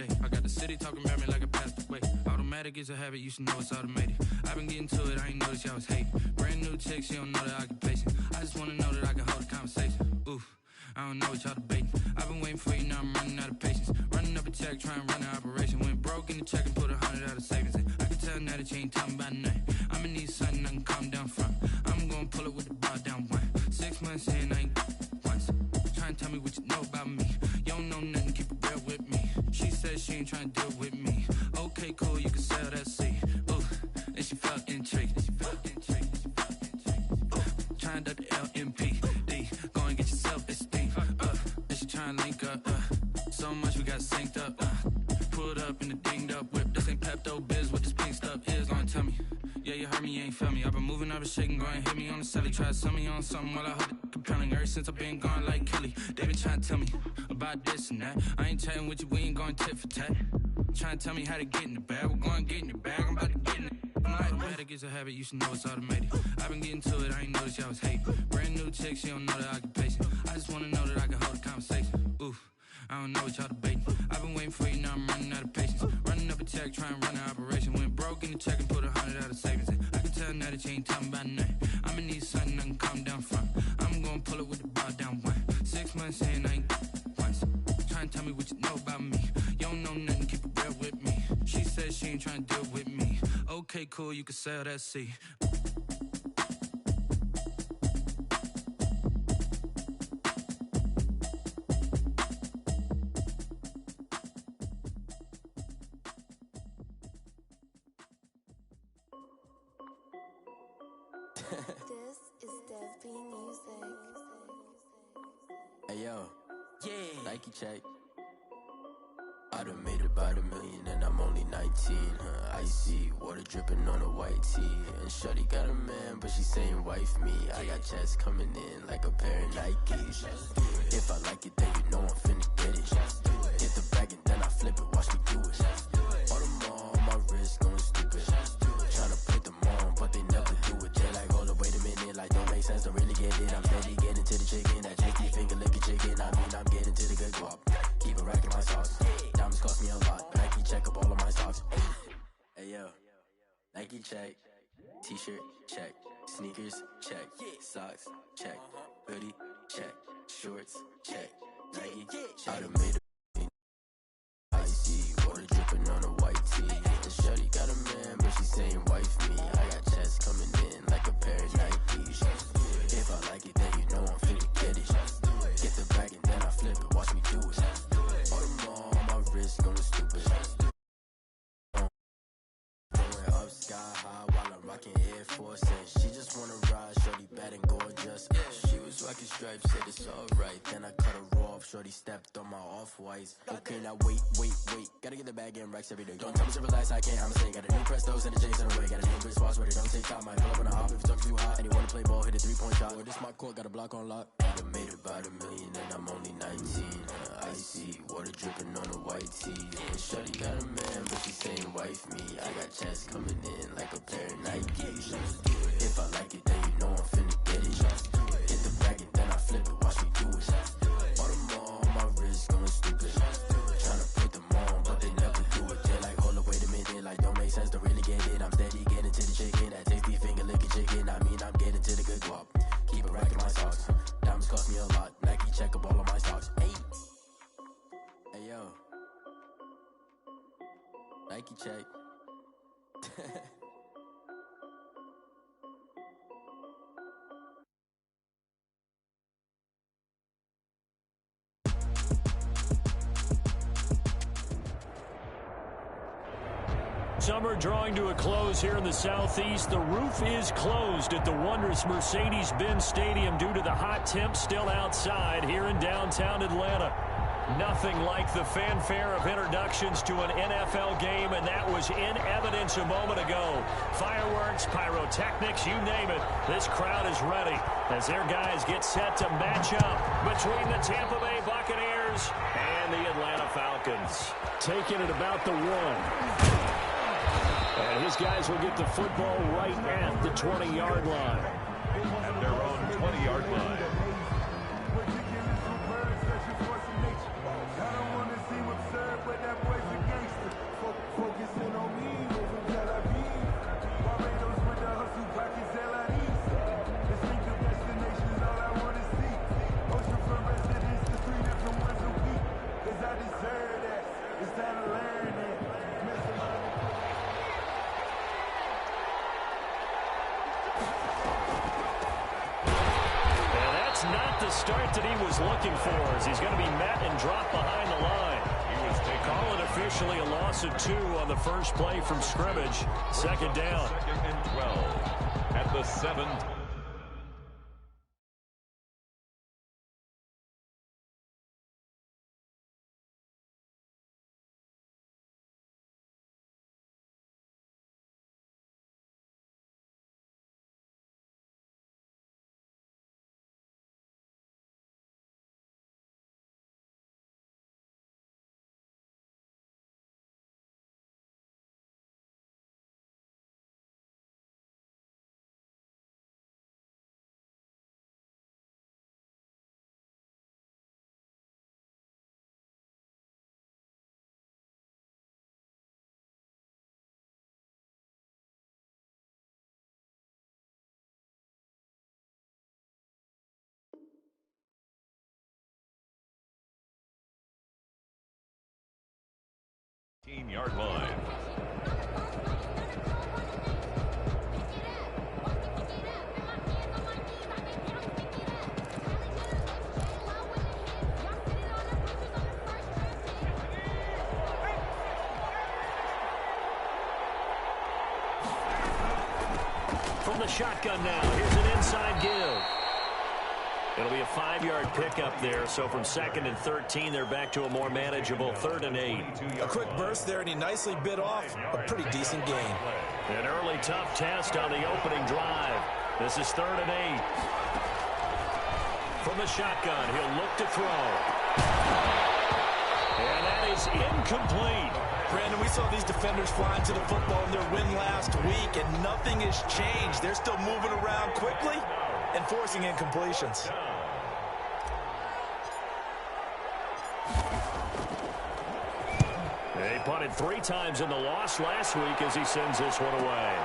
day. I got the city talking about me like I passed away. Automatic is a habit, you should know it's automated. I've been getting to it, I ain't noticed y'all was hating. Brand new chick, she don't know the occupation. I just wanna know that I can hold a conversation. Oof, I don't know what y'all debating. I've been waiting for you, now I'm running out of patience. Running up a check, trying to run an operation. Went broke in the check and put 100 out of savings in. I can tell now that you ain't talking about nothing. I'ma need something I can calm down from. I'm gonna pull it with the bar down one. 6 months in, I ain't once. Trying to tell me what you know about me. You don't know nothing, keep it real with me. She said she ain't trying to deal with me. Okay, cool, you can sell that seed. Ooh, and she felt intrigued. Trying to duck the LMPD. Go and get your self-esteem. And she trying to link up. So much we got synced up. Pulled up in the dinged up whip. This ain't Pepto-Biz, what this pink stuff is. Gonna tell me. Yeah, you heard me, you ain't feel me. I've been moving, I've been shaking, go and hit me on the celly. Try to sell me on something while I hold it compelling. Ever since I've been gone like Kelly, they been trying to tell me about this and that. I ain't chatting with you, we ain't going tit for tat. Trying to tell me how to get in the bag, we're going to get in the bag, I'm about to get in it. Automatic is a habit, you should know it's automated. I've been getting to it, I ain't noticed y'all was hating. Brand new chick, she don't know the occupation. I just wanna know that I can hold a conversation. Oof, I don't know what y'all debating. I've been waiting for you, now I'm running out of patience. Running up a check, trying to run an operation. Went broke in the check and put 100 out of savings in. I can tell now that you ain't talking about nothing. I'ma need something I can calm down from. I'm gonna pull it with the bar down one. 6 months in, I ain't once. Trying to tell me what you know about me. You don't know nothing, keep it real with me. She said she ain't trying to deal with me. Okay, cool, you can sell that seed. This is Dev B Music. Hey yo, yeah, Nike check. I done made about $1 million and I'm only 19. Icy water dripping on a white tee. And shorty got a man, but she saying wife me. I got checks coming in like a pair of Nikes. If I like it, then you know I'm finna get it. Get the bag and then I flip it, watch me do it. All them on my wrist going stupid. Tryna put them on, but they never do it. They're like, hold up, wait a minute, like don't make sense, don't really get it. I'm steady getting to the chicken, that tasty finger licking chicken. I mean, I'm getting to the good guap. Keep it racking my sauce. Diamonds cost me a lot, Nike check up all of my stocks. Hey yo, Nike check, t-shirt check, sneakers check, socks check, hoodie check, shorts check, Nike check. I done made a icy water dripping on a white tee. And shorty got a man, but she saying wife me. I got checks coming in like a pair of Nikes. If I like it, then you know I'm finna get it. Get the bag and then I flip it, watch me do it. All them on my wrist going stupid. Going up sky high while I'm rocking Air Force. And she just wanna ride, shorty bad and gorgeous. She was rocking stripes, said it's alright. Then I cut her off, shorty stepped on my off-whites. Okay, now wait. Gotta get the bag and racks every day. Don't tell me to relax, I can't, I'ma say. Got a new Prestos and a J's in the way. Got a new wristwatch, but it don't take time. Might pull up on a hop if it's talking too hot. And you wanna play ball, hit a 3-point shot. Well, this my court, got a block on lock. I done made about $1 million and I'm only 19. Icy water dripping on a white tee. And shorty got a man, but she saying wife me. I got checks coming in like a pair of Nikes. If I like it, then you know I'm finna get it. Get the bag and then I flip it, watch me do it. All them on my wrist going stupid. Tryna put them on, but they never do it. They're like, hold up, wait a minute, like don't make sense, don't really get it. I'm steady getting to the chicken, that tasty finger licking chicken. I mean, I'm getting to the good guap. Keep it racking my socks. Diamonds cost me a lot, Nike check up all of my stocks. Hey yo, Nike check. Summer drawing to a close here in the Southeast. The roof is closed at the wondrous Mercedes-Benz Stadium due to the hot temps still outside here in downtown Atlanta. Nothing like the fanfare of introductions to an NFL game, and that was in evidence a moment ago. Fireworks, pyrotechnics, you name it. This crowd is ready as their guys get set to match up between the Tampa Bay Buccaneers and the Atlanta Falcons. Taking it about the 1. And his guys will get the football right at the 20-yard line. At their own 20-yard line. I don't want to see what's up, but that boy's Not the start that he was looking for, as he's going to be met and dropped behind the line. Call it officially a loss of 2 on the first play from scrimmage. Second down. Second and 12 at the 7. Yard line. From the shotgun now, here's an inside give. It'll be a 5-yard pickup there, so from 2nd and 13, they're back to a more manageable 3rd and 8. A quick burst there, and he nicely bit off a pretty decent gain. An early tough test on the opening drive. This is 3rd and 8. From the shotgun, he'll look to throw. And that is incomplete. Brandon, we saw these defenders flying to the football in their win last week, and nothing has changed. They're still moving around quickly and forcing incompletions. They punted 3 times in the loss last week as he sends this one away.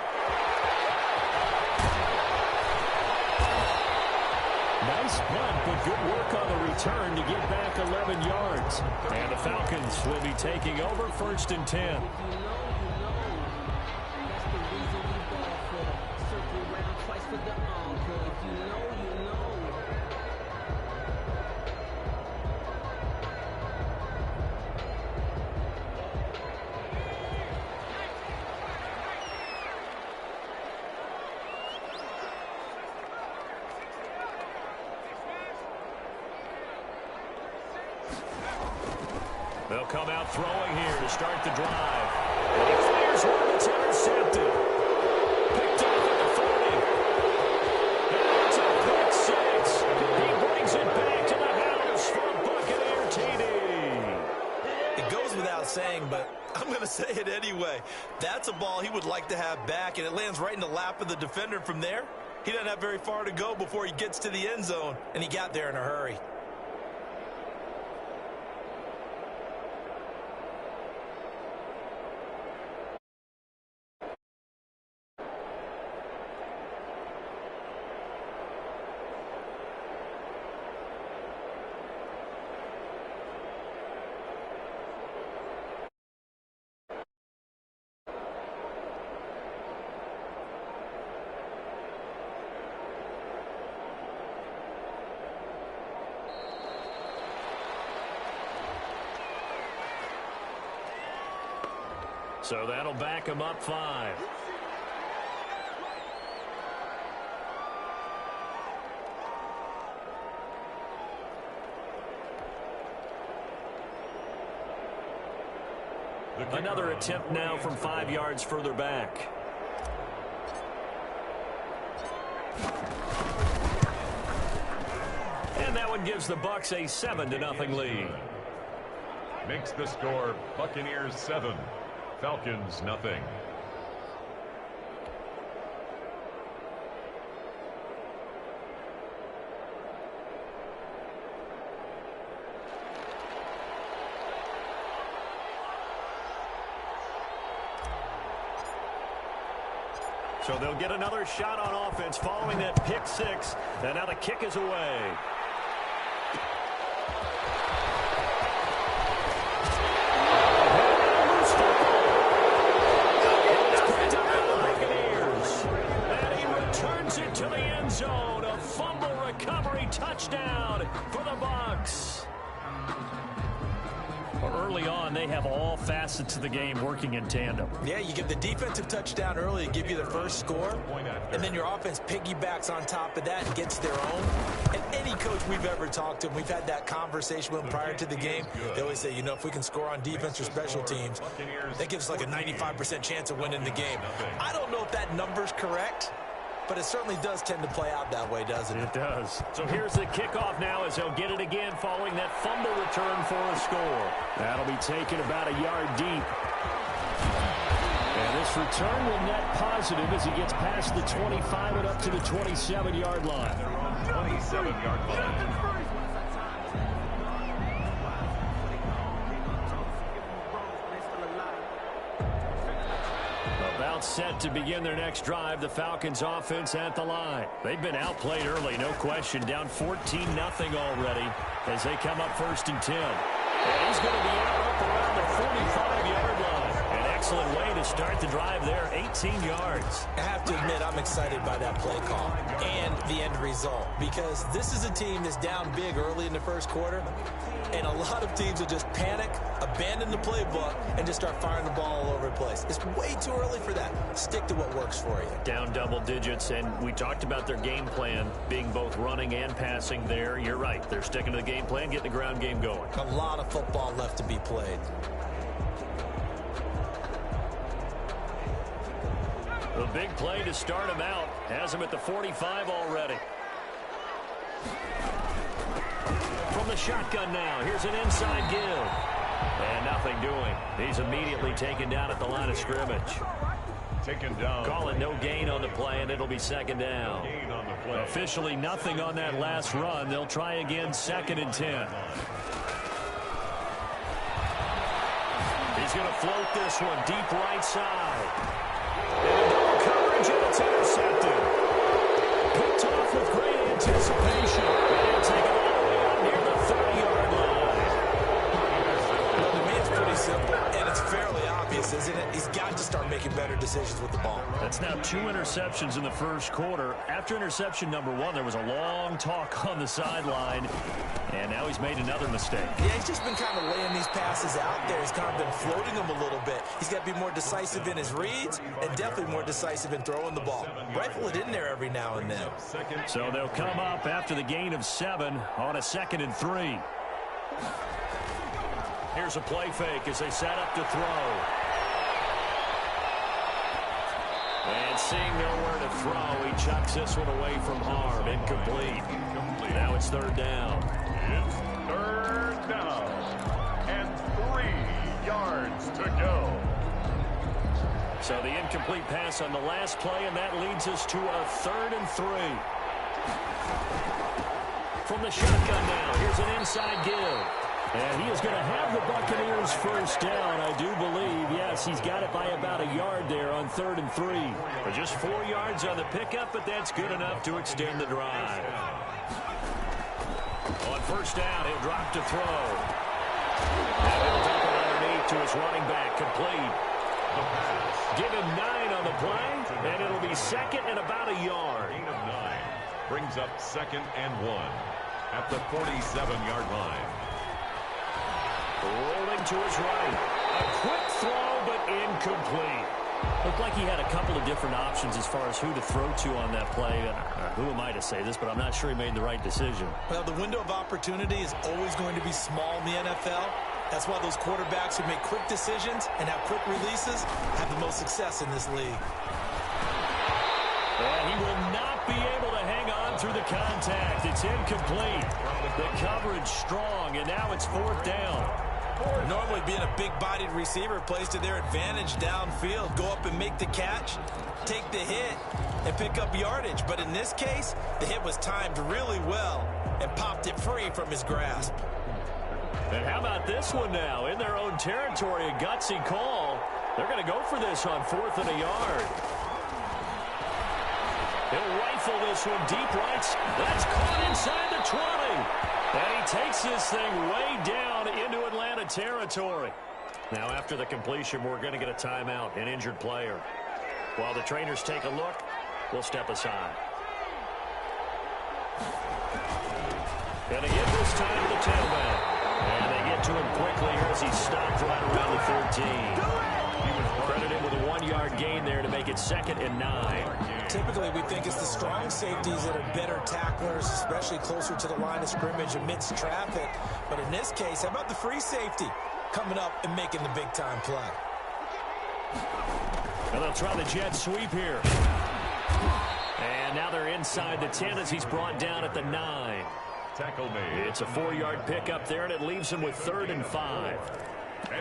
Nice punt, but good work on the return to get back 11 yards. And the Falcons will be taking over 1st and 10. They'll come out throwing here to start the drive. And he fires one that's intercepted. Picked off at the 40. And it's a quick 6. He brings it back to the house for a Buccaneer TD. It goes without saying, but I'm going to say it anyway. That's a ball he would like to have back, and it lands right in the lap of the defender from there. He doesn't have very far to go before he gets to the end zone, and he got there in a hurry. So that'll back him up 5. Another attempt now from 5 yards further back. And that one gives the Bucs a 7-0 lead. Makes the score Buccaneers 7, Falcons nothing. So they'll get another shot on offense following that pick 6. And now the kick is away. all facets of the game working in tandem. Yeah, you give the defensive touchdown early to give you the first score, and then your offense piggybacks on top of that and gets their own. And any coach we've ever talked to, we've had that conversation with them prior to the game, they always say, you know, if we can score on defense or special teams, that gives us like a 95% chance of winning the game. I don't know if that number's correct, but it certainly does tend to play out that way, doesn't it? It does. So here's the kickoff now as they'll get it again following that fumble return for a score. That'll be taken about a yard deep. And this return will net positive as he gets past the 25 and up to the 27-yard line. 27-yard line. About set to begin their next drive, the Falcons offense at the line. They've been outplayed early, no question. Down 14-0 already as they come up 1st and 10. And he's going to be out up around the 45-yard line. An excellent way to start the drive there, 18 yards. I have to admit, I'm excited by that play call and the end result, because this is a team that's down big early in the first quarter, and a lot of teams will just panic, abandon the playbook, and just start firing the ball all over the place. It's way too early for that. Stick to what works for you. Down double digits, and we talked about their game plan being both running and passing there. You're right. They're sticking to the game plan, getting the ground game going. A lot of football left to be played. The big play to start him out has him at the 45 already. From the shotgun now, here's an inside give. And nothing doing. He's immediately taken down at the line of scrimmage. Taken down. Calling no gain on the play, and it'll be 2nd down. Gain on the play. Officially nothing on that last run. They'll try again, 2nd and 10. He's going to float this one deep right side. And double coverage, and it's intercepted. Picked off with great anticipation. And he'll take it all the way out near the 30-yard line. Well, to me, it's pretty simple, and it's fairly obvious, isn't it? He's got to start making better decisions with the ball. That's now 2 interceptions in the first quarter. After interception number 1, there was a long talk on the sideline, and now he's made another mistake. Yeah, he's just been kind of laying these passes out there. He's kind of been floating them a little bit. He's got to be more decisive in his reads and definitely more decisive in throwing the ball. Rifle it in there every now and then. So they'll come up after the gain of 7 on a 2nd and 3. Here's a play fake as they set up to throw. And seeing nowhere to throw, he chucks this one away from harm. Incomplete. Now it's 3rd down. It's 3rd down. And 3 yards to go. So the incomplete pass on the last play, and that leads us to a 3rd and 3. From the shotgun now, here's an inside give. And he is going to have the Buccaneers 1st down, I do believe. Yes, he's got it by about a yard there on 3rd and 3. But just 4 yards on the pickup, but that's good enough to extend the drive. On 1st down, he'll drop to throw. And he'll dump it underneath to his running back, complete. Give him 9 on the play, and it'll be 2nd and about a yard. Gain of 9 brings up 2nd and 1 at the 47-yard line. Rolling to his right. A quick throw, but incomplete. Looked like he had a couple of different options as far as who to throw to on that play. Who am I to say this, but I'm not sure he made the right decision. Well, the window of opportunity is always going to be small in the NFL. That's why those quarterbacks who make quick decisions and have quick releases have the most success in this league. And he will not be able to hang on through the contact. It's incomplete. The coverage strong, and now it's 4th down. Normally being a big-bodied receiver plays to their advantage downfield. Go up and make the catch, take the hit, and pick up yardage. But in this case, the hit was timed really well and popped it free from his grasp. And how about this one now? In their own territory, a gutsy call. They're going to go for this on 4th and a yard. He'll rifle this one deep right. That's caught inside the 20. And he takes this thing way down into Atlanta territory. Now, after the completion, we're going to get a timeout, an injured player. While the trainers take a look, we'll step aside. And again, this time the tailback. And they get to him quickly here as he's stopped right around the 13. He was credited with a 1-yard gain there to make it 2nd and 9. Typically, we think it's the strong safeties that are better tacklers, especially closer to the line of scrimmage amidst traffic. But in this case, how about the free safety coming up and making the big-time play? And they'll try the jet sweep here. And now they're inside the 10 as he's brought down at the 9. Tackle made. It's a 4-yard pickup there, and it leaves him with 3rd and 5.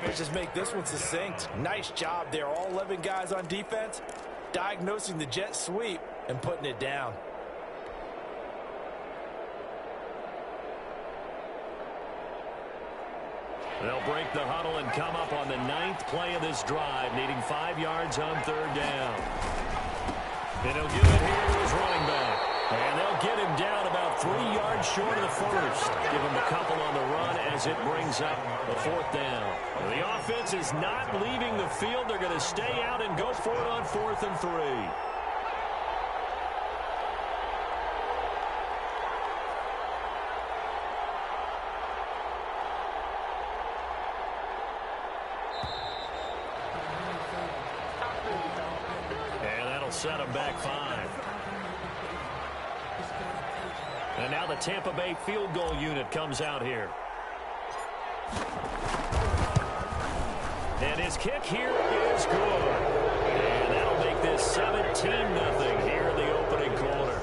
Let's just make this one succinct. Nice job there. All 11 guys on defense, diagnosing the jet sweep and putting it down. They'll break the huddle and come up on the 9th play of this drive, needing 5 yards on 3rd down. And he'll give it here to his running back. And they'll get him down about 3 yards short of the first. Give him a couple on the run as it brings up the 4th down. The offense is not leaving the field. They're going to stay out and go for it on 4th and 3. Set him back 5. And now the Tampa Bay field goal unit comes out here. And his kick here is good. And that'll make this 17-0 here in the opening quarter.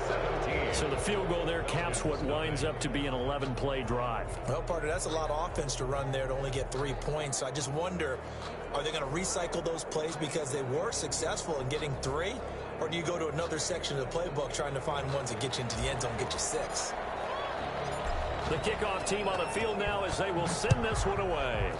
So the field goal there caps what winds up to be an 11-play drive. Well, partner, that's a lot of offense to run there to only get 3 points. So I just wonder, are they going to recycle those plays because they were successful in getting 3? Or do you go to another section of the playbook trying to find ones that get you into the end zone and get you 6? The kickoff team on the field now as they will send this one away.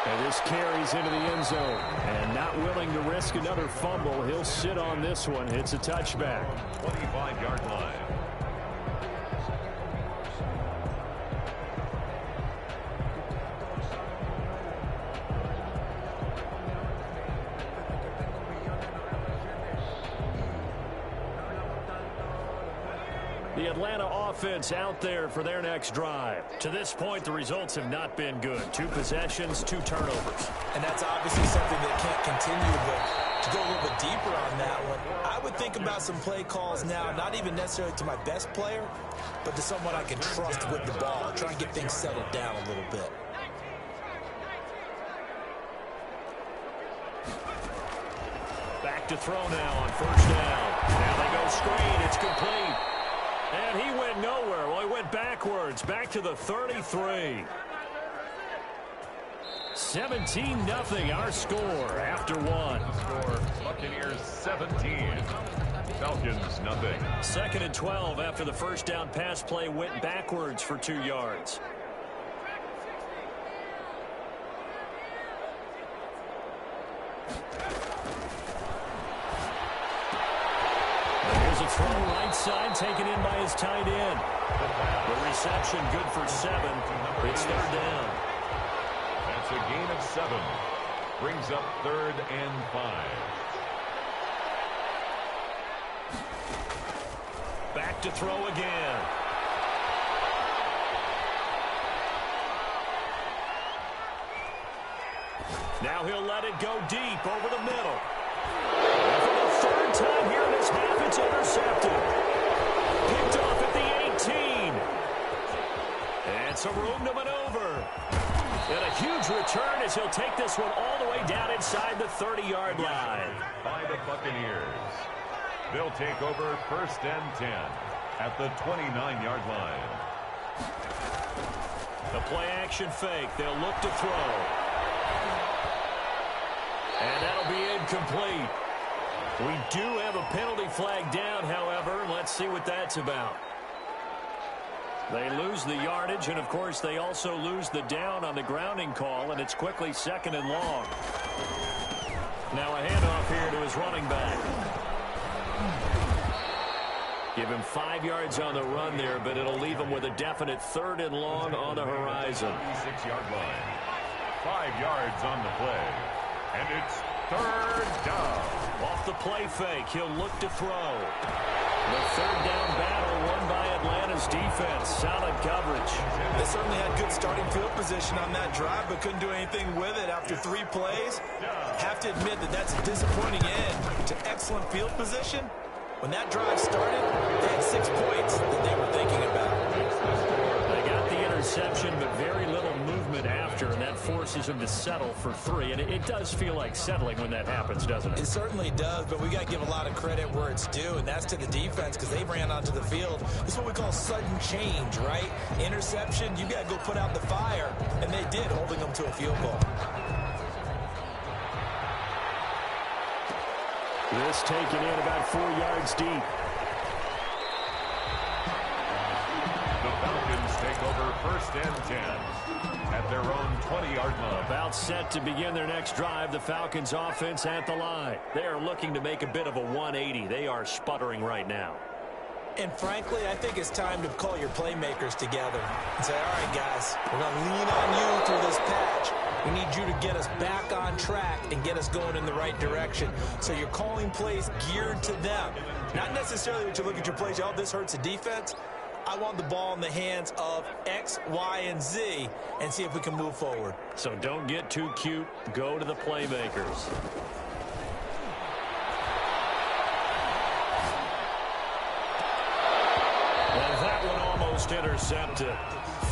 And this carries into the end zone. And not willing to risk another fumble, he'll sit on this one. It's a touchback. 25-yard line. The Atlanta offense out there for their next drive. To this point, the results have not been good. 2 possessions, 2 turnovers. And that's obviously something that can't continue, but to go a little bit deeper on that one, I would think about some play calls now, not even necessarily to my best player, but to someone I can trust with the ball, try and get things settled down a little bit. Back to throw now on 1st down. Now they go screen. It's complete. And he went nowhere. Well, he went backwards. Back to the 33. 17-0 our score after 1. Score Buccaneers 17. Falcons nothing. 2nd and 12 after the 1st down pass play went backwards for 2 yards. Throw right side taken in by his tight end. The reception good for 7. It's 3rd down. That's a gain of 7. Brings up 3rd and 5. Back to throw again. Now he'll let it go deep over the middle. Third time here in this half, it's intercepted. Picked off at the 18. And some room to maneuver. And a huge return as he'll take this one all the way down inside the 30-yard line. By the Buccaneers. They'll take over 1st and 10 at the 29-yard line. The play action fake. They'll look to throw. And that'll be incomplete. We do have a penalty flag down, however. Let's see what that's about. They lose the yardage, and, of course, they also lose the down on the grounding call, and it's quickly 2nd and long. Now a handoff here to his running back. Give him 5 yards on the run there, but it'll leave him with a definite 3rd and long on the horizon. 36-yard line. 5 yards on the play. And it's 3rd down. Off the play fake, he'll look to throw. The third down battle won by Atlanta's defense. Solid coverage. They certainly had good starting field position on that drive, but couldn't do anything with it after 3 plays. Have to admit that that's a disappointing end to excellent field position. When that drive started, they had 6 points that they were thinking about. They got the interception, but very little movement after, and that forces them to settle for 3. And it does feel like settling when that happens, doesn't it? It certainly does, but we got to give a lot of credit where it's due, and that's to the defense because they ran onto the field. This is what we call sudden change, right? Interception, you got to go put out the fire, and they did, holding them to a field goal. This taken in about 4 yards deep. The Falcons take over 1st and 10 at their own 20-yard line. About set to begin their next drive. The Falcons offense at the line. They are looking to make a bit of a 180. They are sputtering right now. And frankly, I think it's time to call your playmakers together and say, all right, guys, we're going to lean on you through this patch. We need you to get us back on track and get us going in the right direction. So you're calling plays geared to them. Not necessarily that you look at your plays, oh, this hurts the defense. I want the ball in the hands of X, Y, and Z and see if we can move forward. So don't get too cute. Go to the playmakers. And that one almost intercepted.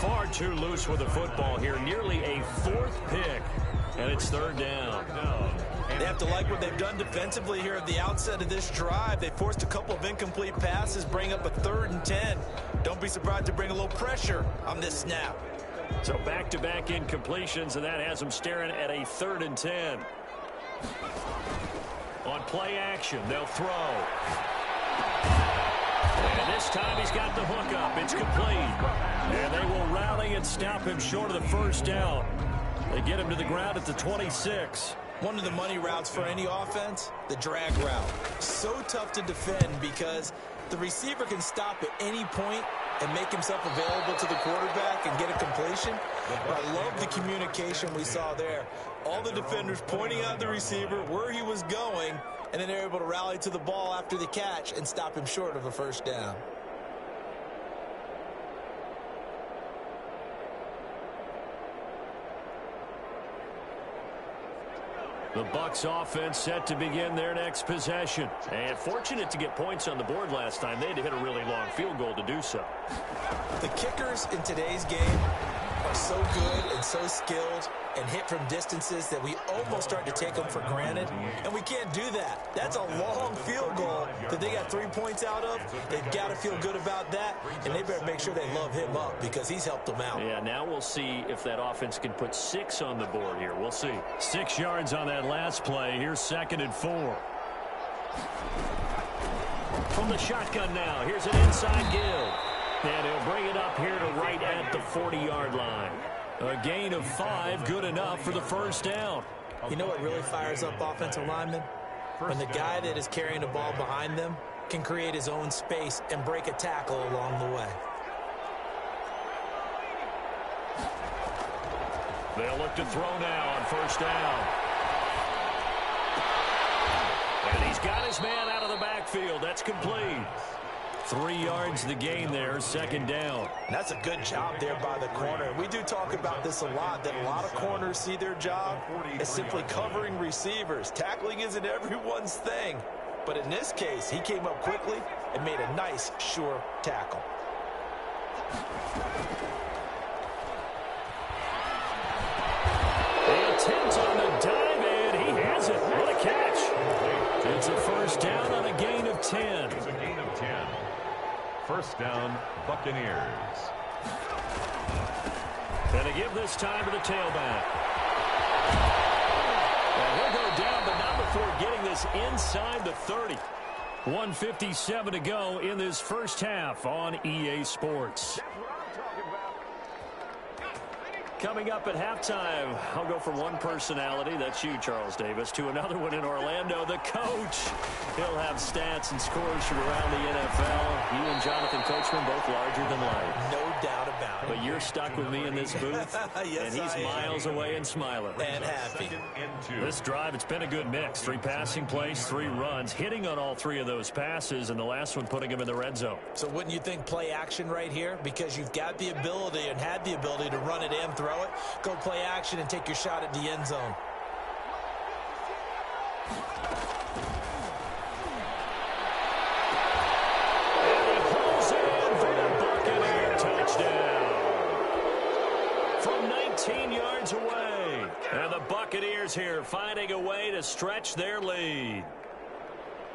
Far too loose with the football here. Nearly a 4th pick. And it's 3rd down. They have to like what they've done defensively here at the outset of this drive. They forced a couple of incomplete passes, bring up a 3rd and 10. Don't be surprised to bring a little pressure on this snap. So back-to-back incompletions, and that has them staring at a 3rd and 10. On play action, they'll throw. And this time he's got the hook up. It's complete. And they will rally and stop him short of the 1st down. They get him to the ground at the 26. One of the money routes for any offense, the drag route. So tough to defend because the receiver can stop at any point and make himself available to the quarterback and get a completion. But I love the communication we saw there. All the defenders pointing out the receiver, where he was going, and then they're able to rally to the ball after the catch and stop him short of a 1st down. The Bucs offense set to begin their next possession. And fortunate to get points on the board last time. They had to hit a really long field goal to do so. The kickers in today's game are so good and so skilled and hit from distances that we almost start to take them for granted. And we can't do that. That's a long field goal that they got 3 points out of. They've got to feel good about that. And they better make sure they love him up because he's helped them out. Yeah, now we'll see if that offense can put 6 on the board here. We'll see. 6 yards on that last play. Here's 2nd and 4. From the shotgun now, here's an inside give. And he'll bring it up here to right at the 40-yard line. A gain of 5, good enough for the 1st down. You know what really fires up offensive linemen? When the guy that is carrying the ball behind them can create his own space and break a tackle along the way. They'll look to throw now on 1st down. And he's got his man out of the backfield. That's complete. 3 yards the gain there, 2nd down. And that's a good job there by the corner. We do talk about this a lot, that a lot of corners see their job as simply covering receivers. Tackling isn't everyone's thing. But in this case, he came up quickly and made a nice, sure tackle. The attempt on the dive, and he has it. What a catch. It's a 1st down on a gain of 10. It's a gain of 10. 1st down, Buccaneers. And they give this time to the tailback. And he'll go down, but not before getting this inside the 30. 1:57 to go in this 1st half on EA Sports. Coming up at halftime, I'll go from one personality, that's you, Charles Davis, to another one in Orlando, the coach. He'll have stats and scores from around the NFL. You and Jonathan Coachman both larger than life. No doubt about it. but you're stuck with me in this booth, Yes, and he's miles away and smiling. And happy. This drive, it's been a good mix. 3 passing plays, 3 runs, hitting on all 3 of those passes, and the last one putting him in the red zone. So wouldn't you think play action right here? Because you've got the ability and had the ability to run it and throw it. Go play action and take your shot at the end zone. From 19 yards away. And the Buccaneers here finding a way to stretch their lead.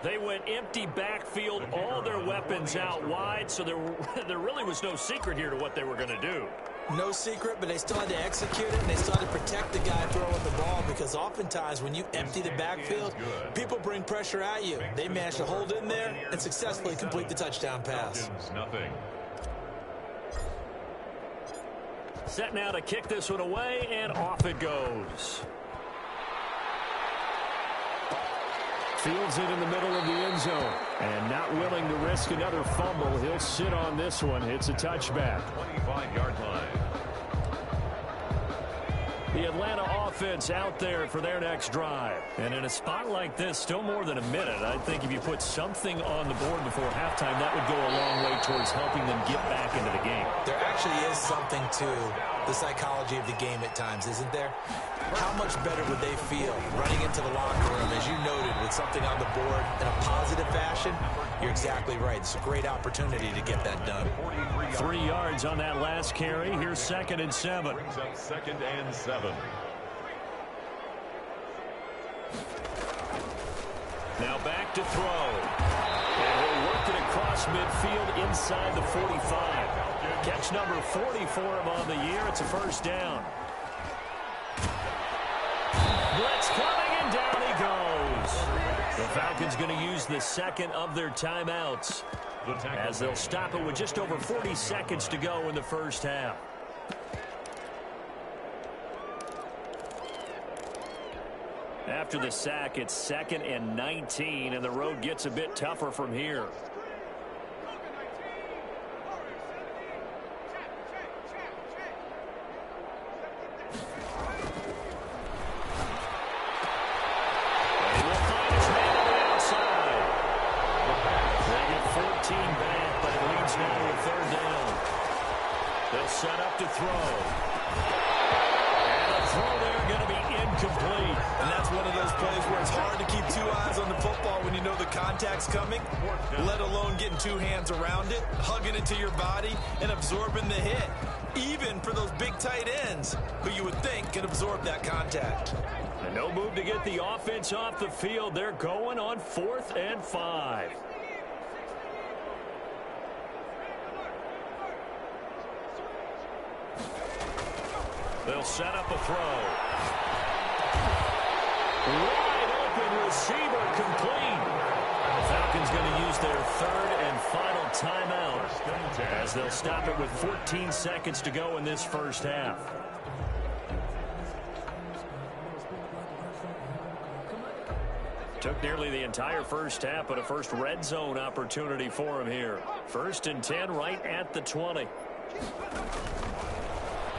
They went empty backfield, all their weapons out wide, so there really was no secret here to what they were going to do. No secret, but they still had to execute it, and they still had to protect the guy throwing the ball, because oftentimes when you empty the backfield, people bring pressure at you. They managed to hold in there and successfully complete the touchdown pass. Nothing. Set now to kick this one away, and off it goes. Fields it in the middle of the end zone. And not willing to risk another fumble. He'll sit on this one. It's a touchback. 25-yard line. The Atlanta offense out there for their next drive. And in a spot like this, still more than a minute, I think if you put something on the board before halftime, that would go a long way towards helping them get back into the game. There actually is something to the psychology of the game at times, isn't there? How much better would they feel running into the locker room, as you noted, with something on the board in a positive fashion? You're exactly right. It's a great opportunity to get that done. 3 yards on that last carry. Here's 2nd and 7. Brings up 2nd and 7. Now back to throw. And he'll work it across midfield inside the 45. Catch number 40 for him on the year. It's a first down. Blitz coming, and down he goes. The Falcons going to use the second of their timeouts, as they'll stop it with just over 40 seconds to go in the first half. After the sack, it's 2nd and 19, and the road gets a bit tougher from here. Set up to throw. And the throw there going to be incomplete. And that's one of those plays where it's hard to keep 2 eyes on the football when you know the contact's coming, let alone getting 2 hands around it, hugging it to your body, and absorbing the hit. Even for those big tight ends, who you would think can absorb that contact. And no move to get the offense off the field. They're going on 4th and 5. They'll set up a throw. Wide open receiver, complete. The Falcons going to use their 3rd and final timeout, as they'll stop it with 14 seconds to go in this first half. Took nearly the entire first half, but a first red zone opportunity for him here. 1st and 10 right at the 20.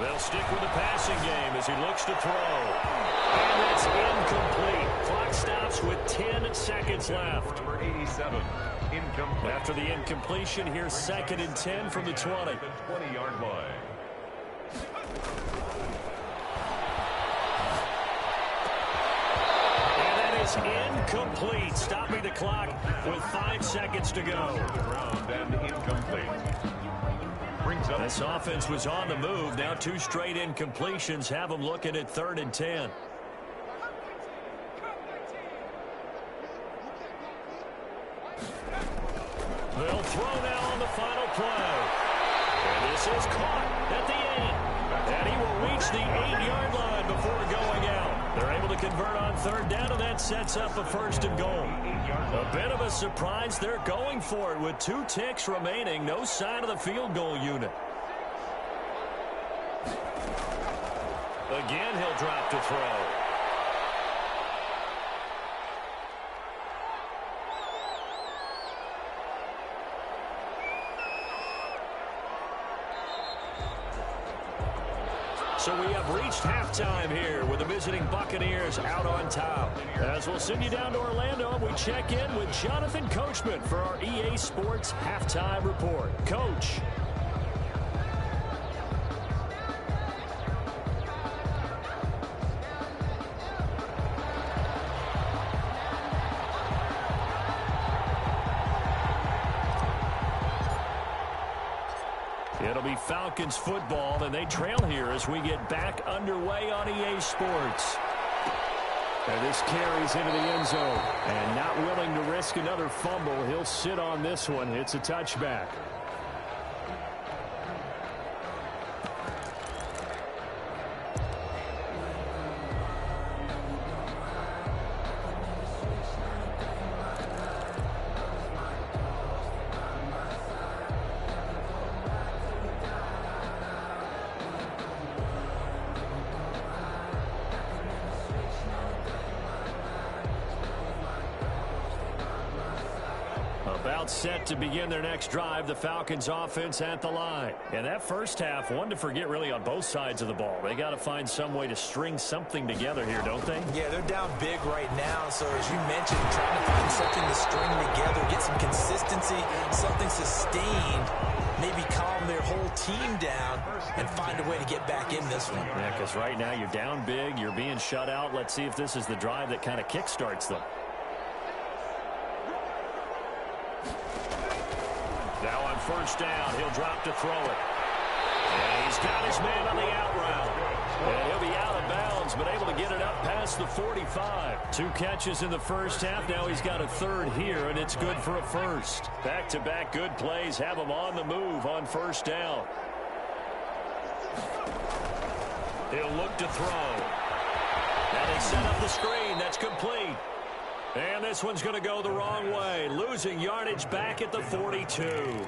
They'll stick with the passing game as he looks to throw. And it's incomplete. Clock stops with 10 seconds left. Number 87, incomplete. After the incompletion, here's 2nd and 10 from the 20. The 20-yard line. And that is incomplete, stopping the clock with 5 seconds to go. Ground and incomplete. This offense was on the move. Now 2 straight incompletions have them looking at 3rd and 10. They'll throw now on the final play. And this is caught at the 8. And he will reach the 8-yard line before going out. They're able to convert on 3rd down, and that sets up a 1st and goal. A bit of a surprise. They're going for it with 2 ticks remaining. No sign of the field goal unit. Again, he'll drop to throw. So we have reached halftime here with the visiting Buccaneers out on top. As we'll send you down to Orlando, we check in with Jonathan Coachman for our EA Sports Halftime Report. Coach. It'll be Falcons football, and they trail here as we get back underway on EA Sports. And this carries into the end zone. And not willing to risk another fumble, he'll sit on this one. It's a touchback. About set to begin their next drive, the Falcons offense at the line. And that first half, one to forget really on both sides of the ball. They got to find some way to string something together here, don't they? Yeah, they're down big right now. So as you mentioned, trying to find something to string together, get some consistency, something sustained, maybe calm their whole team down and find a way to get back in this one. Yeah, because right now you're down big, you're being shut out. Let's see if this is the drive that kind of kickstarts them. Now on first down, he'll drop to throw it. And he's got his man on the out route. And he'll be out of bounds, but able to get it up past the 45. 2 catches in the first half. Now he's got a third here, and it's good for a first. Back-to-back good plays have him on the move on first down. He'll look to throw. And they set up the screen. That's complete. And this one's going to go the wrong way, losing yardage back at the 42.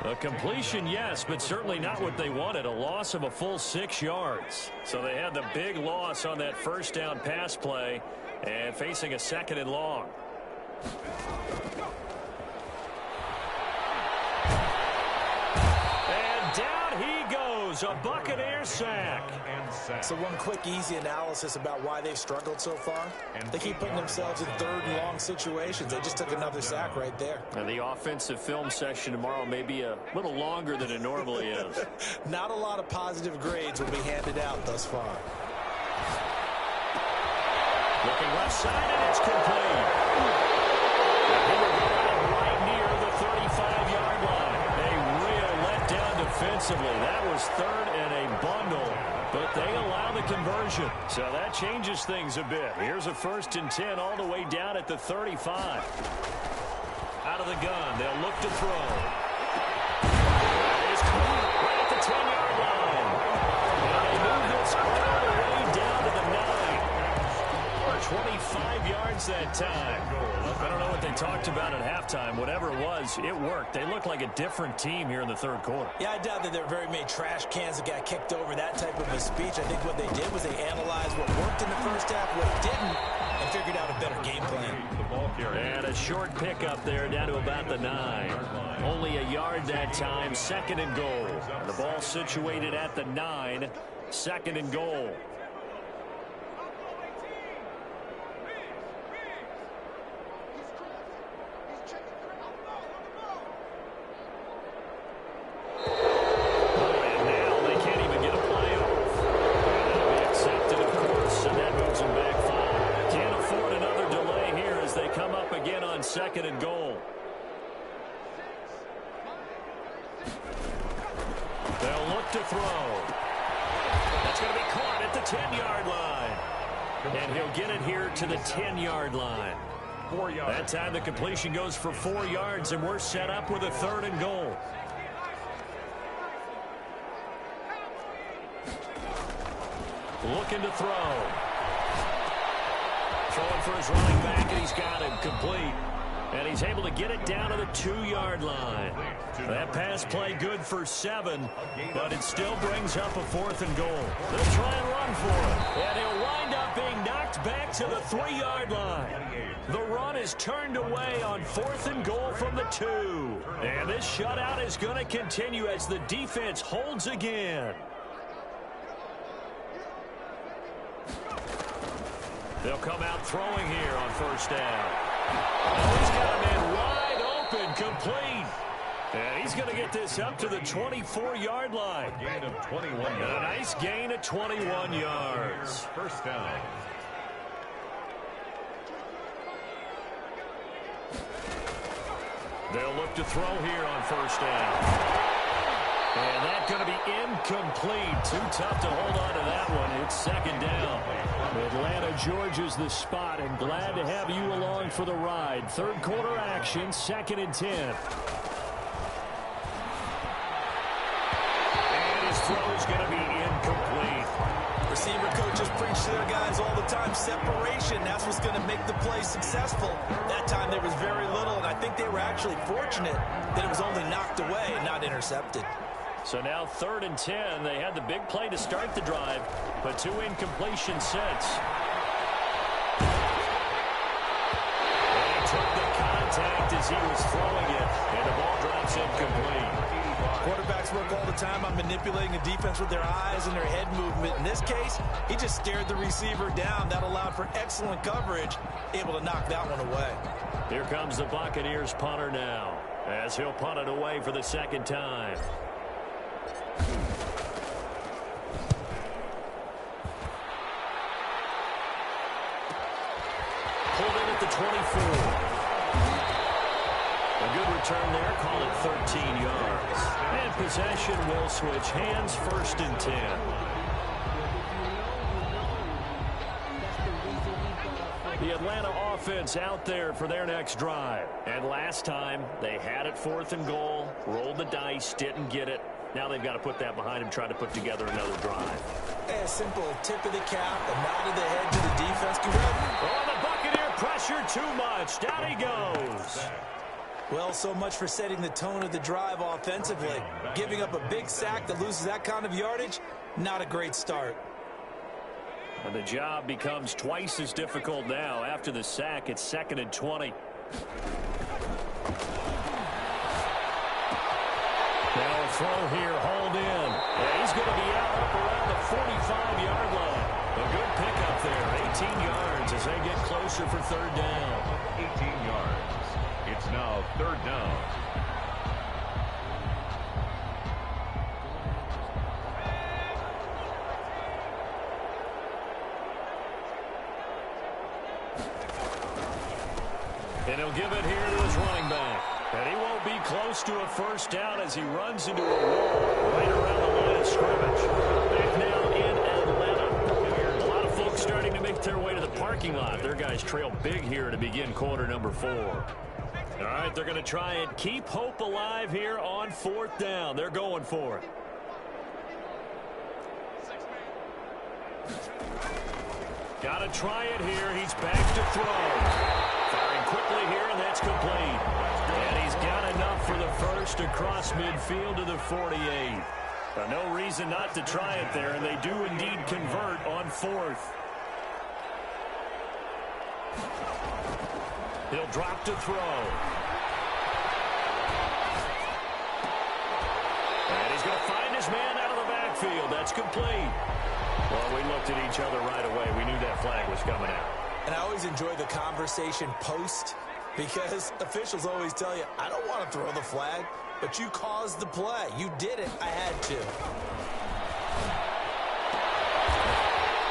A completion, yes, but certainly not what they wanted, a loss of a full 6 yards. So they had the big loss on that first down pass play and facing a second and long. And down he goes, a Buccaneer sack. So one quick, easy analysis about why they've struggled so far. They keep putting themselves in third and long situations. They just took another sack right there. And the offensive film session tomorrow may be a little longer than it normally is. Not a lot of positive grades will be handed out thus far. Looking left side, and it's complete. He will go out right near the 35-yard line. A real letdown defensively. That was third and a bundle. But they allow the conversion. So that changes things a bit. Here's a 1st and 10 all the way down at the 35. Out of the gun. They'll look to throw. That is caught right at the 10-yard line. And they move this all the way down to the 9. 25 yards that time. I don't know what they talked about at halftime. Whatever it was, it worked. They looked like a different team here in the third quarter. Yeah, I doubt that there were very many trash cans that got kicked over, that type of a speech. I think what they did was they analyzed what worked in the first half, what didn't, and figured out a better game plan. And a short pickup there down to about the 9. Only a yard that time, 2nd and goal. The ball situated at the 9, 2nd and goal. Second and goal. They'll look to throw. That's going to be caught at the 10-yard line. And he'll get it here to the 10-yard line. 4 yards. That time the completion goes for 4 yards, and we're set up with a 3rd and goal. Looking to throw. Throwing for his running back, and he's got him complete. And he's able to get it down to the 2-yard line. That pass play good for 7, but it still brings up a 4th and goal. They'll try and run for it. And he'll wind up being knocked back to the 3-yard line. The run is turned away on 4th and goal from the 2. And this shutout is going to continue as the defense holds again. They'll come out throwing here on first down. Oh, he's got a man wide open, complete. And he's going to get this up to the 24-yard line. A gain of 21 yards. And a nice gain of 21 yards. First down. They'll look to throw here on first down. And that's going to be incomplete. Too tough to hold on to that one. It's second down. Atlanta, Georgia's the spot, and glad to have you along for the ride. Third quarter action, 2nd and 10. And his throw is going to be incomplete. Receiver coaches preach to their guys all the time. Separation, that's what's going to make the play successful. That time there was very little, and I think they were actually fortunate that it was only knocked away and not intercepted. So now 3rd and 10. They had the big play to start the drive, but 2 incompletions since. And he took the contact as he was throwing it, and the ball drops incomplete. Quarterbacks work all the time on manipulating a defense with their eyes and their head movement. In this case, he just stared the receiver down. That allowed for excellent coverage, able to knock that one away. Here comes the Buccaneers punter now, as he'll punt it away for the 2nd time. Pulled in at the 24. A good return there, call it 13 yards. And possession will switch hands, 1st and 10. The Atlanta offense out there for their next drive. And last time, they had it 4th and goal, rolled the dice, didn't get it. Now they've got to put that behind them, try to put together another drive. A simple tip of the cap, a nod of the head to the defense. Oh, the Buccaneer pressure too much. Down he goes. Well, so much for setting the tone of the drive offensively. Giving up a big sack that loses that kind of yardage, not a great start. And the job becomes twice as difficult now. After the sack, it's 2nd and 20. Now a throw here, hauled in. And he's going to be out up around the 45-yard line. A good pickup there, 18 yards as they get closer for 3rd down. 18 yards. It's now 3rd down. And he'll give it here to his running back. And he won't be close to a 1st down as he runs into a wall right around the line of scrimmage. Back now in Atlanta. A lot of folks starting to make their way to the parking lot. Their guys trail big here to begin quarter number 4. All right, they're going to try and keep hope alive here on 4th down. They're going for it. Got to try it here. He's back to throw. Firing quickly here, and that's complete. And he's got enough for the 1st across midfield to the 48. No reason not to try it there, and they do indeed convert on 4th. He'll drop to throw. And he's going to find his man out of the backfield. That's complete. Well, we looked at each other right away. We knew that flag was coming out. And I always enjoy the conversation post because officials always tell you, I don't want to throw the flag, but you caused the play. You did it. I had to.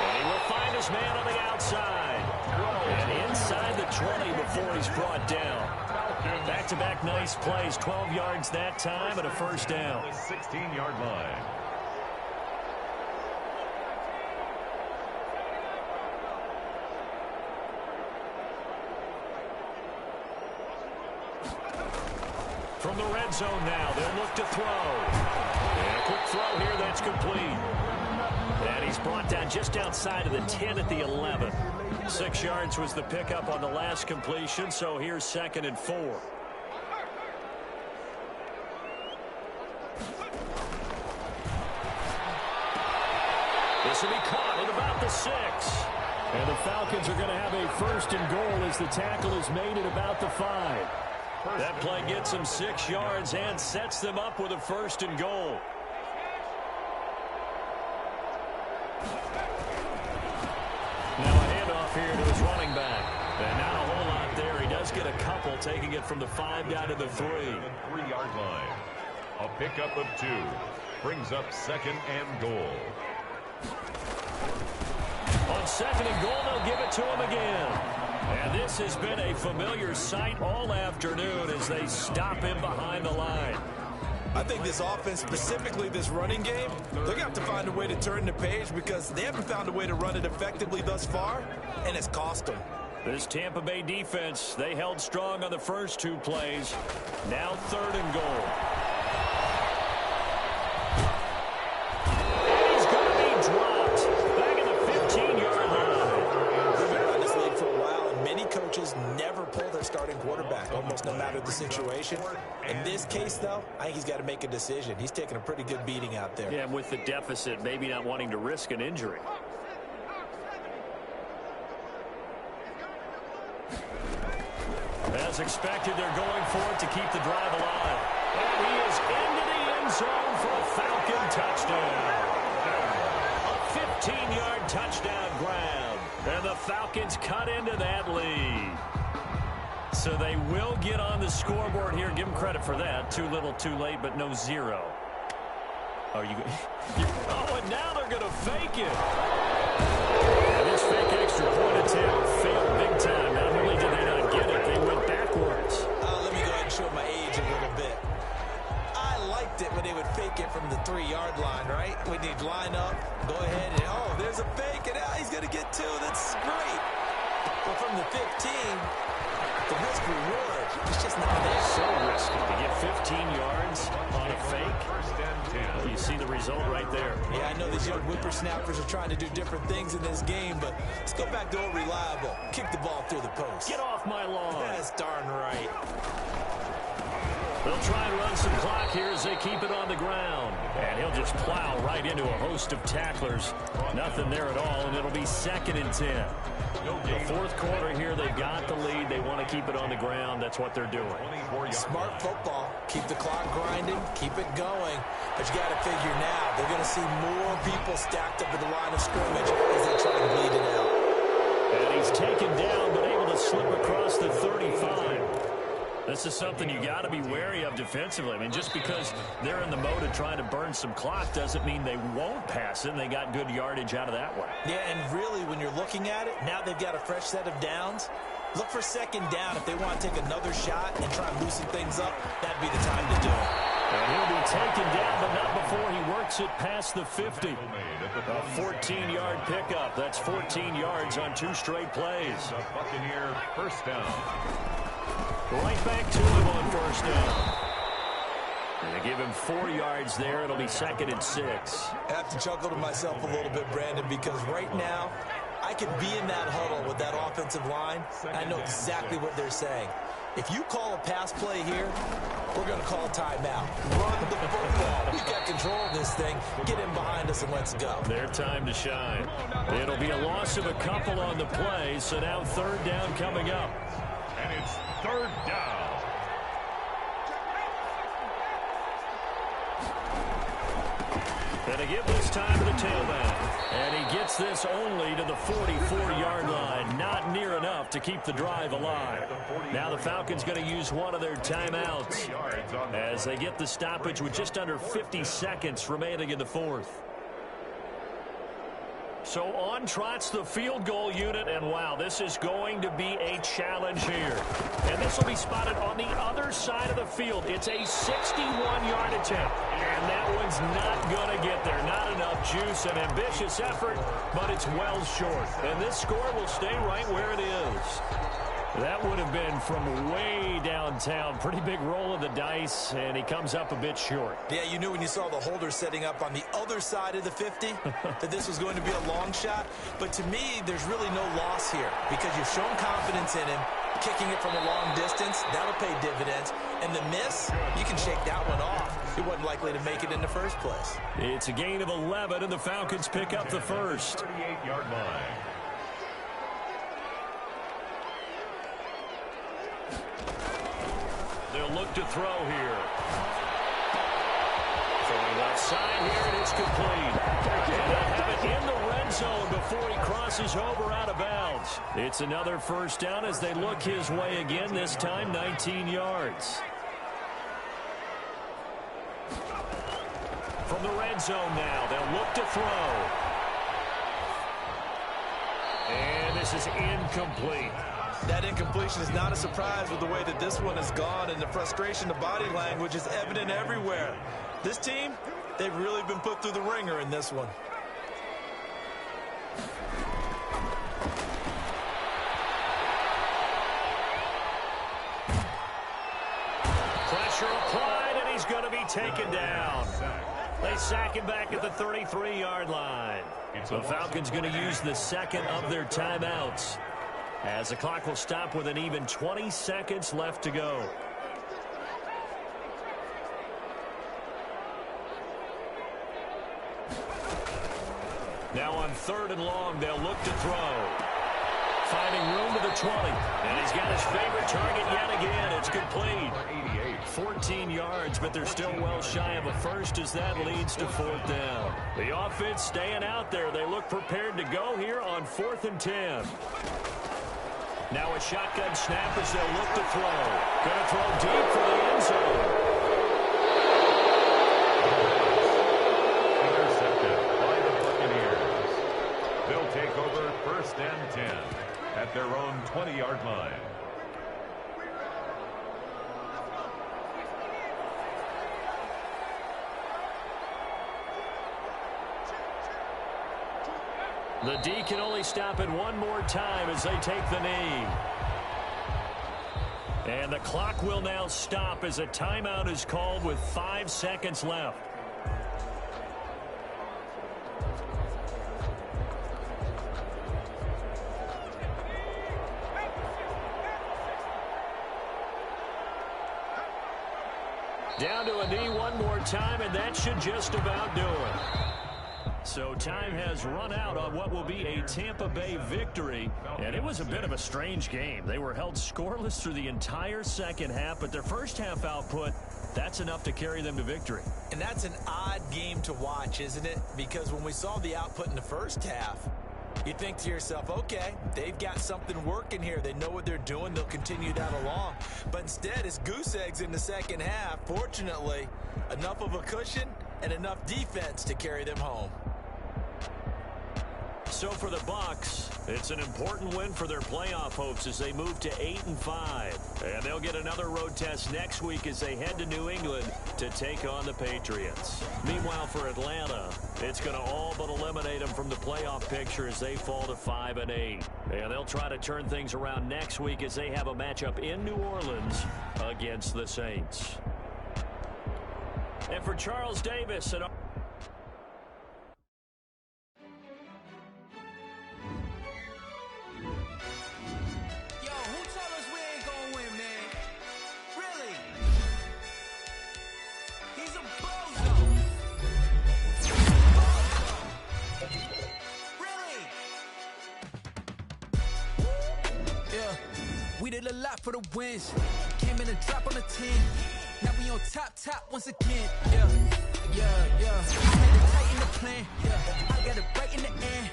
And he will find his man on the outside. And inside the 20 before he's brought down. Back-to-back nice plays. 12 yards that time and a 1st down. The 16-yard line. From the red zone now, they'll look to throw. And a quick throw here, that's complete. And he's brought down just outside of the 10 at the 11. 6 yards was the pickup on the last completion, so here's 2nd and 4. This will be caught at about the 6. And the Falcons are going to have a 1st and goal as the tackle is made at about the 5. That play gets them 6 yards and sets them up with a 1st and goal. Now a handoff here to his running back. And not a whole lot there. He does get a couple, taking it from the 5 down to the 3. The 3-yard line. A pickup of 2. Brings up 2nd and goal. On 2nd and goal, they'll give it to him again. And this has been a familiar sight all afternoon as they stop him behind the line. I think this offense, specifically this running game, they're going to have to find a way to turn the page because they haven't found a way to run it effectively thus far, and it's cost them. This Tampa Bay defense, they held strong on the first 2 plays. Now 3rd and goal. And he's going to be dropped back in the 15-yard line. We've been around this league for a while, and many coaches never pull their starting quarterback, almost no matter the situation. In this case, though, I think he's got to make a decision. He's taking a pretty good beating out there. Yeah, and with the deficit, maybe not wanting to risk an injury. As expected, they're going for it to keep the drive alive. And he is into the end zone for a Falcon touchdown. A 15-yard touchdown grab. And the Falcons cut into that lead. So they will get on the scoreboard here. Give them credit for that. Too little, too late, but no 0. Are you? Oh, and now they're going to fake it. And this fake extra point attempt failed big time. Not only did they not get it, they went backwards. Let me go ahead and show my age a little bit. I liked it when they would fake it from the 3-yard line, right? When they'd line up, go ahead, and oh, there's a fake, and now he's going to get 2. That's great. But from the 15, the risk reward is just not there. So risky to get 15 yards on a fake. Well, you see the result right there. Yeah, I know these young whippersnappers are trying to do different things in this game, but let's go back to old reliable. Kick the ball through the post. Get off my lawn. That's darn right. They'll try and run some clock here as they keep it on the ground. And he'll just plow right into a host of tacklers. Nothing there at all, and it'll be 2nd and 10. The 4th quarter here, they've got the lead. They want to keep it on the ground. That's what they're doing. Smart football. Keep the clock grinding. Keep it going. But you got to figure now, they're going to see more people stacked up at the line of scrimmage as they try to bleed it out. And he's taken down, but able to slip across the 35. This is something you got to be wary of defensively. I mean, just because they're in the mode of trying to burn some clock doesn't mean they won't pass it. And they got good yardage out of that one. Yeah, and really, when you're looking at it, now they've got a fresh set of downs. Look for 2nd down if they want to take another shot and try and loosen things up. That'd be the time to do it. And he'll be taken down, but not before he works it past the 50. A 14-yard pickup. That's 14 yards on 2 straight plays. The Buccaneer first down. Right back to him on 1st down. And they give him 4 yards there. It'll be 2nd and 6. I have to chuckle to myself a little bit, Brandon, because right now, I could be in that huddle with that offensive line. I know exactly what they're saying. If you call a pass play here, we're going to call a timeout. Run the football. We got control of this thing. Get in behind us and let's go. Their time to shine. It'll be a loss of a couple on the play, so now 3rd down coming up. And it's 3rd down. And they give this time to the tailback. And he gets this only to the 44-yard line. Not near enough to keep the drive alive. Now the Falcons going to use one of their timeouts as they get the stoppage with just under 50 seconds remaining in the 4th. So on trots the field goal unit, and wow, this is going to be a challenge here. And this will be spotted on the other side of the field. It's a 61-yard attempt, and that one's not going to get there. Not enough juice, an ambitious effort, but it's well short. And this score will stay right where it is. That would have been from way downtown. Pretty big roll of the dice, and he comes up a bit short. Yeah, you knew when you saw the holder setting up on the other side of the 50 that this was going to be a long shot. But to me, there's really no loss here because you've shown confidence in him. Kicking it from a long distance, that'll pay dividends. And the miss, you can shake that one off. He wasn't likely to make it in the first place. It's a gain of 11, and the Falcons pick up the first. 38-yard line. They'll look to throw here. Throwing left side here, and it's complete. And they'll have it in the red zone before he crosses over out of bounds. It's another first down as they look his way again, this time 19 yards. From the red zone now, they'll look to throw. And this is incomplete. That incompletion is not a surprise with the way that this one has gone, and the frustration, the body language is evident everywhere. This team, they've really been put through the ringer in this one. Pressure applied, and he's going to be taken down. They sack him back at the 33-yard line. The Falcons going to use the second of their timeouts, as the clock will stop with an even 20 seconds left to go. Now on 3rd and long, they'll look to throw. Finding room to the 20. And he's got his favorite target yet again. It's complete. 14 yards, but they're still well shy of a first as that leads to 4th down. The offense staying out there. They look prepared to go here on 4th and 10. Now a shotgun snap as they'll look to throw. Going to throw deep for the end zone. Intercepted by the Buccaneers. They'll take over 1st and 10 at their own 20-yard line. The D can only stop it one more time as they take the knee. And the clock will now stop as a timeout is called with 5 seconds left. Down to a knee one more time, and that should just about do it. So time has run out on what will be a Tampa Bay victory. And it was a bit of a strange game. They were held scoreless through the entire second half, but their first half output, that's enough to carry them to victory. And that's an odd game to watch, isn't it? Because when we saw the output in the first half, you think to yourself, okay, they've got something working here. They know what they're doing. They'll continue that along. But instead, it's goose eggs in the second half. Fortunately, enough of a cushion and enough defense to carry them home. So for the Bucs, it's an important win for their playoff hopes as they move to 8-5. And they'll get another road test next week as they head to New England to take on the Patriots. Meanwhile, for Atlanta, it's going to all but eliminate them from the playoff picture as they fall to 5-8. And they'll try to turn things around next week as they have a matchup in New Orleans against the Saints. And for Charles Davis and we did a lot for the wins. Came in a drop on the 10. Now we on top once again. Yeah. I had to tighten the plan. Yeah. I got it right in the end.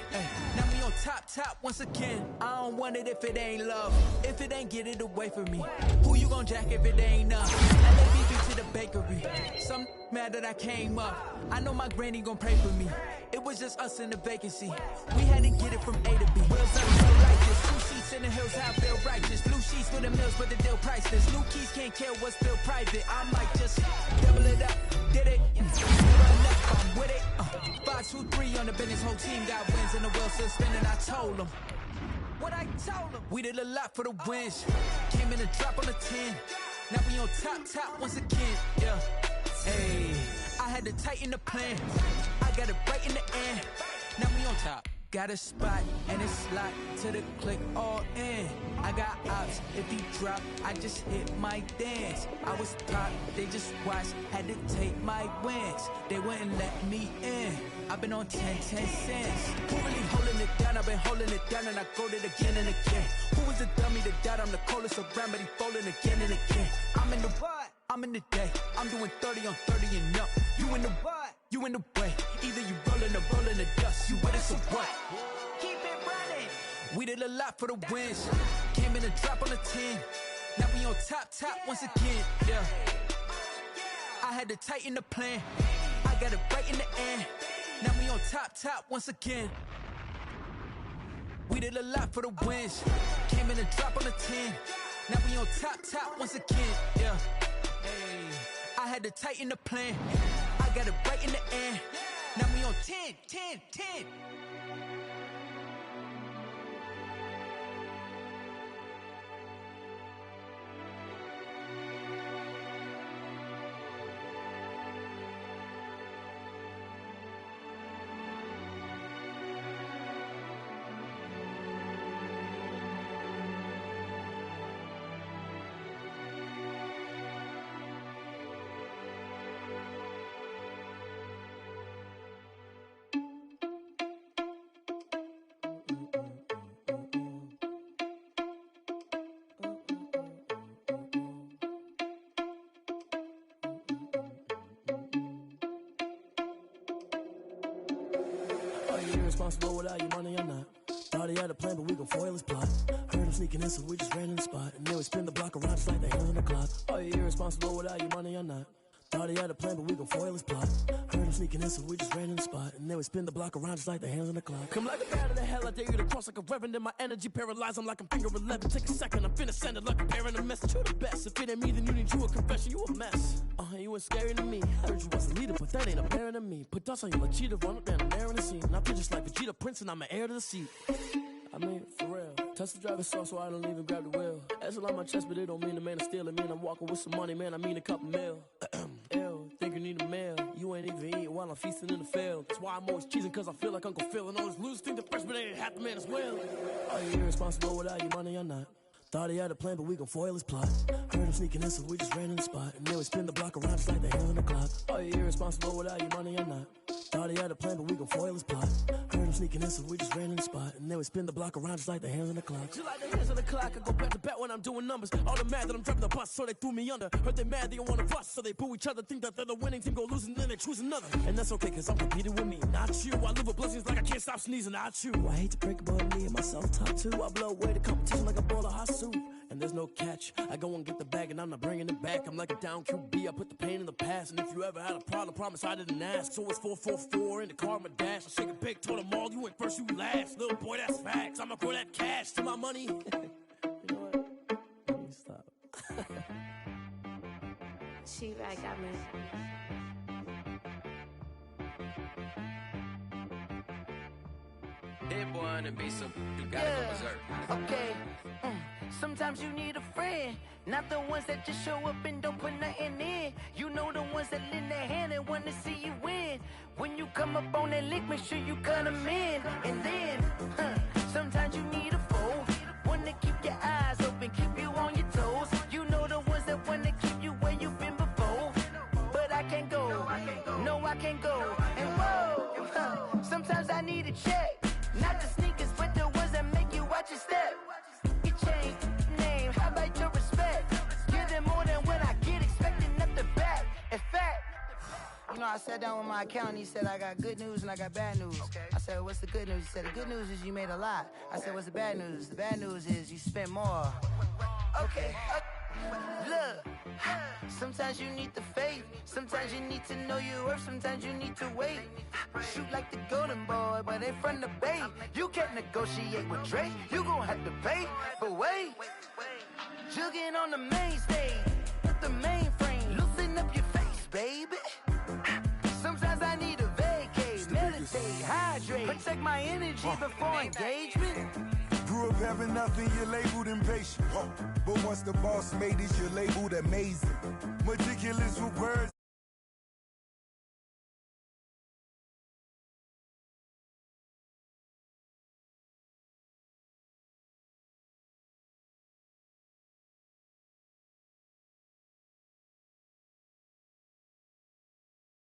Now we on top once again. I don't want it if it ain't love. If it ain't, get it away from me. Who you gon' jack if it ain't up? LABB to the bakery. Some mad that I came up. I know my granny gon' pray for me. It was just us in the vacancy. We had to get it from A to B. Wheels up so like this. 2 seats in the hills, how I feel righteous. Blue sheets for the mills, but the deal priceless. New keys can't care what's still private. I might just double it up. Did it? Never enough, I'm with it. 5, 2, 3 on the business. Whole team got wins and the wheels still spinning. I told them what I told them. We did a lot for the wins. Came in a drop on the 10. Now we on top once again. Yeah. Hey, I had to tighten the plan. I got it right in the end. Now we on top. Got a spot and a slot to the click all in. I got ops, if he drop, I just hit my dance. I was top, they just watched, had to take my wins. They wouldn't let me in. I've been on 10 cents. Who really holding it down? I've been holding it down and I go it again and again. Who was the dummy that doubt? I'm the coldest around, but he folding again and again. I'm in the what? I'm in the day. I'm doing 30 on 30 and up. You in the what? You in the way, either you rollin' or rollin' the dust. You with us or what? Keep it running. We did a lot for the wins. Came in a drop on the 10. Now we on top once again. Yeah. I had to tighten the plan. I got it right in the end. Now we on top once again. We did a lot for the wins. Came in a drop on the 10. Now we on top once again. Yeah. Hey. I had to tighten the plan. I got it right in the end. Now we on 10. Are you irresponsible without your money or not? Thought he had a plan, but we gon' foil his plot. Heard him sneaking in, so we just ran in the spot. And then we spin the block around just like the hands on the clock. Are you irresponsible without your money or not? Thought he had a plan, but we gon' foil his plot. Heard him sneaking in, so we just ran in the spot. And then we spin the block around just like the hands on the clock. Come like a bat of the hell, I dare you to cross like a reverend. And my energy paralyzed, I'm like I'm finger 11. Take a second, I'm finna send it like a parent a message. You the best, if it ain't me, then you need you a confession. You a mess, you ain't scary to me. Heard you was a leader, but that ain't apparent to me. Put dust on you, a cheetah, run up down the air in the scene. And I feel just like Vegeta Prince, and I'm an heir to the seat. I mean, for real. Touch the driver's sauce so I don't even grab the wheel. That's on my chest, but it don't mean the man is stealing. Man, I'm walking with some money, man, I mean a couple mil. Ew, think you need a meal. You ain't even eating while I'm feasting in the field. That's why I'm always cheesing, cause I feel like Uncle Phil. And all those losers think the freshman ain't half the man as well. Are you irresponsible without your money or not? Thought he had a plan, but we gon' foil his plot. Heard him sneaking in, so we just ran in the spot. And then we spin the block around just like the hands on the clock. Are you irresponsible without your money or not? Thought he had a plan, but we gon' foil his plot. Heard him sneaking in, so we just ran in the spot. And then we spin the block around just like the hands on the clock. Just like the hands on the clock, I go back to back when I'm doing numbers. All the mad that I'm driving the bus, so they threw me under. Heard they mad, they don't wanna bust, so they boo each other. Think that they're the winning team, go losing, then they choose another. And that's okay, cause I'm competing with me, not you. I live with blessings like I can't stop sneezing, not you. I hate to break it, but me and myself top two. I blow away the competition like a bowl of hot soup. And there's no catch. I go and get the bag and I'm not bringing it back. I'm like a down QB, I put the pain in the past. And if you ever had a problem, promise I didn't ask. So it's 444 in the car, my dash. I shake a big, told them all, you went first, you last. Little boy, that's facts. I'ma throw that cash to my money. You know what? Let me stop. She back at me. Hit boy on the beat, so you gotta go berserk. Okay. Sometimes you need a friend, not the ones that just show up and don't put nothing in. You know the ones that lend their hand and want to see you win. When you come up on that lick, make sure you cut them in. And then, sometimes you need a foe, one to keep your eyes open, keep you on your toes. You know the ones that want to keep you where you've been before. But I can't go, no I can't go. And whoa, sometimes I need a check, not the sneakers, but the ones that make you watch your step. Change name, how about your respect? Give them more than what I get, expecting up the back. In fact, you know, I sat down with my accountant, he said I got good news and I got bad news. I said, what's the good news? He said, the good news is you made a lot. I said, what's the bad news? The bad news is you spent more. Okay, look, sometimes you need the faith, sometimes you need to know your worth, sometimes you need to wait. Shoot like the golden boy, but in front of the bay. You can't negotiate with Drake, you gon' have to pay. But wait, jugging on the main stage, with the mainframe, loosen up your face, baby. Sometimes I need a vacate, meditate, hydrate, protect my energy before engagement. Grew up having nothing, you're labeled impatient. But once the boss made it, you're labeled amazing. Meticulous with words.